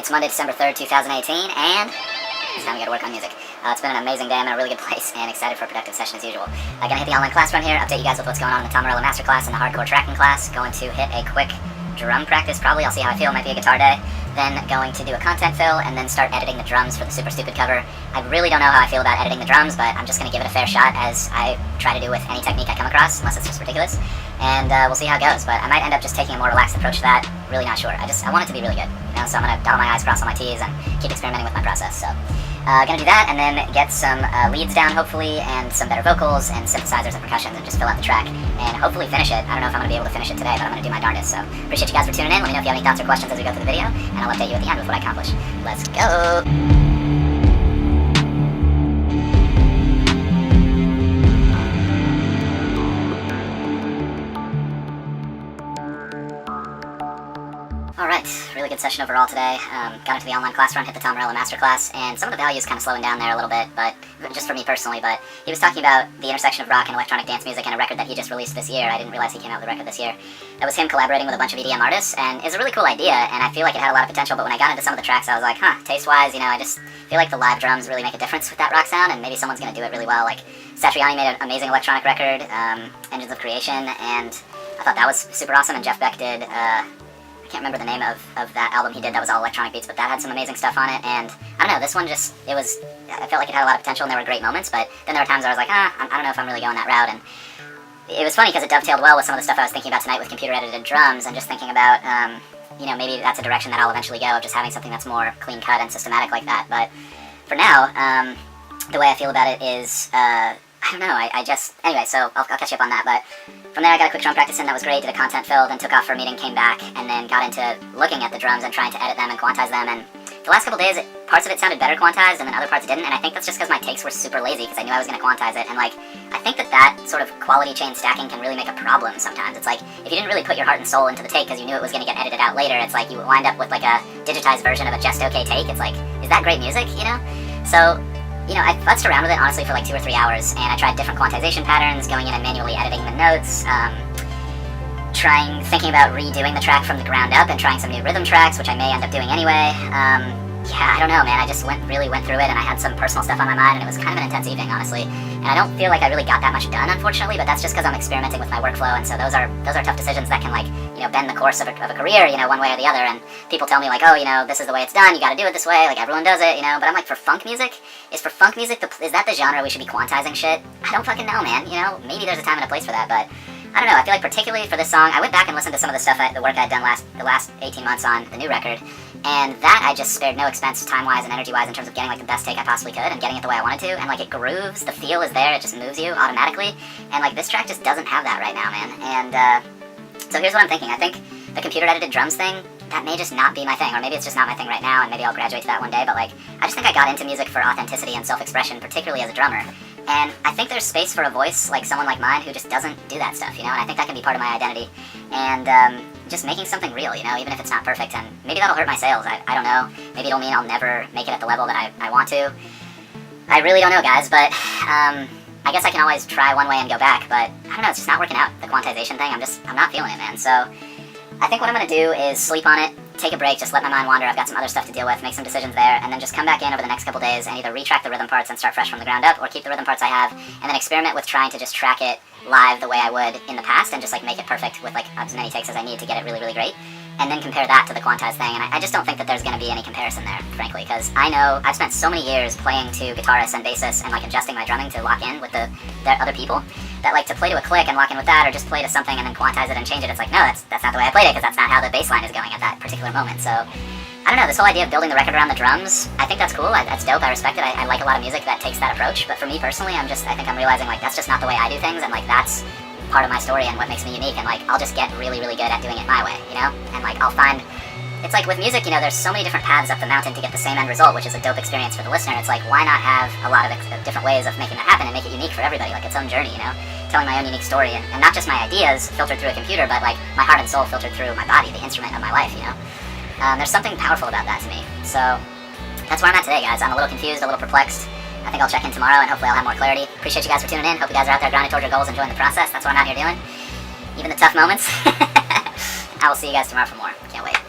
It's Monday, December 3rd, 2018, and it's time to get to work on music. It's been an amazing day. I'm in a really good place and excited for a productive session as usual. I'm gonna hit the online class run here, update you guys with what's going on in the Tom Morello Masterclass and the hardcore tracking class. Going to hit a quick drum practice, probably. I'll see how I feel, might be a guitar day. Then going to do a content fill and then start editing the drums for the Super Stupid cover. I really don't know how I feel about editing the drums, but I'm just gonna give it a fair shot, as I try to do with any technique I come across, unless it's just ridiculous. And we'll see how it goes, but I might end up just taking a more relaxed approach to that. Really not sure. I want it to be really good, you know, so I'm gonna dot my I's, cross all my T's, and keep experimenting with my process. So gonna do that, and then get some leads down, hopefully, and some better vocals and synthesizers and percussions, and just fill out the track, and hopefully finish it. I don't know if I'm gonna be able to finish it today, but I'm gonna do my darndest. So appreciate you guys for tuning in. Let me know if you have any thoughts or questions as we go through the video, and I'll update you at the end with what I accomplish. Let's go! Alright, really good session overall today. Got into the online class run, hit the Tom Morello Masterclass, and some of the values kind of slowing down there a little bit, but just for me personally. But he was talking about the intersection of rock and electronic dance music and a record that he just released this year. I didn't realize he came out with a record this year. That was him collaborating with a bunch of EDM artists, and it's a really cool idea, and I feel like it had a lot of potential, but when I got into some of the tracks, I was like, taste-wise, you know, I just feel like the live drums really make a difference with that rock sound, and maybe someone's gonna do it really well. Like, Satriani made an amazing electronic record, Engines of Creation, and I thought that was super awesome, and Jeff Beck did, I can't remember the name of that album he did that was all electronic beats, but that had some amazing stuff on it. And I don't know, this one just, I felt like it had a lot of potential and there were great moments, but then there were times where I was like, I don't know if I'm really going that route. And it was funny because it dovetailed well with some of the stuff I was thinking about tonight with computer edited drums, and just thinking about, you know, maybe that's a direction that I'll eventually go, of just having something that's more clean cut and systematic like that. But for now, the way I feel about it is, I don't know, anyway, so I'll catch you up on that. But from there, I got a quick drum practice in that was great, did a content fill, then took off for a meeting, came back, and then got into looking at the drums and trying to edit them and quantize them. And the last couple days, parts of it sounded better quantized, and then other parts didn't, and I think that's just because my takes were super lazy, because I knew I was going to quantize it. And like, I think that sort of quality chain stacking can really make a problem sometimes. It's like, if you didn't really put your heart and soul into the take because you knew it was going to get edited out later, it's like you wind up with like a digitized version of a just okay take. It's like, is that great music, you know? So, you know, I futzed around with it honestly for like 2 or 3 hours, and I tried different quantization patterns, going in and manually editing the notes, thinking about redoing the track from the ground up and trying some new rhythm tracks, which I may end up doing anyway. Yeah, I don't know, man. I just really went through it, and I had some personal stuff on my mind, and it was kind of an intense evening, honestly. And I don't feel like I really got that much done, unfortunately, but that's just because I'm experimenting with my workflow, and so those are tough decisions that can, like, you know, bend the course of a career, you know, one way or the other. And people tell me, like, oh, you know, this is the way it's done, you gotta do it this way, like, everyone does it, you know. But I'm like, for funk music, is that the genre we should be quantizing shit? I don't fucking know, man, you know. Maybe there's a time and a place for that, but I don't know. I feel like particularly for this song, I went back and listened to some of the stuff, the work I'd done the last 18 months on the new record, and that I just spared no expense time-wise and energy-wise in terms of getting like the best take I possibly could and getting it the way I wanted to, and like it grooves, the feel is there, it just moves you automatically, and like this track just doesn't have that right now, man. And so here's what I'm thinking. I think the computer-edited drums thing, that may just not be my thing, or maybe it's just not my thing right now, and maybe I'll graduate to that one day, but like, I just think I got into music for authenticity and self-expression, particularly as a drummer. And I think there's space for a voice like someone like mine who just doesn't do that stuff, you know, and I think that can be part of my identity. And just making something real, you know, even if it's not perfect, and maybe that'll hurt my sales, I don't know. Maybe it'll mean I'll never make it at the level that I want to. I really don't know, guys, but I guess I can always try one way and go back, but I don't know, it's just not working out, the quantization thing. I'm not feeling it, man. So I think what I'm gonna do is sleep on it, take a break, just let my mind wander. I've got some other stuff to deal with, make some decisions there, and then just come back in over the next couple days and either retrack the rhythm parts and start fresh from the ground up, or keep the rhythm parts I have, and then experiment with trying to just track it live the way I would in the past, and just like make it perfect with like as many takes as I need to get it really, really great, and then compare that to the quantized thing. And I just don't think that there's going to be any comparison there, frankly, because I know I've spent so many years playing to guitarists and bassists and like adjusting my drumming to lock in with the other people, that like to play to a click and lock in with that, or just play to something and then quantize it and change it, it's like, no, that's not the way I played it, because that's not how the bass line is going at that particular moment. So I don't know, this whole idea of building the record around the drums, I think that's cool, that's dope, I respect it, I like a lot of music that takes that approach, but for me personally, I think I'm realizing like that's just not the way I do things, and like that's part of my story and what makes me unique, and like I'll just get really, really good at doing it my way, you know. And like I'll find, it's like with music, you know, there's so many different paths up the mountain to get the same end result, which is a dope experience for the listener. It's like, why not have a lot of different ways of making that happen and make it unique for everybody, like its own journey, you know, telling my own unique story, and not just my ideas filtered through a computer, but like my heart and soul filtered through my body, the instrument of my life, you know. There's something powerful about that to me. So that's where I'm at today, guys. I'm a little confused, a little perplexed. I think I'll check in tomorrow, and hopefully I'll have more clarity. Appreciate you guys for tuning in. Hope you guys are out there grinding towards your goals, enjoying the process. That's what I'm out here doing. Even the tough moments. I will see you guys tomorrow for more. Can't wait.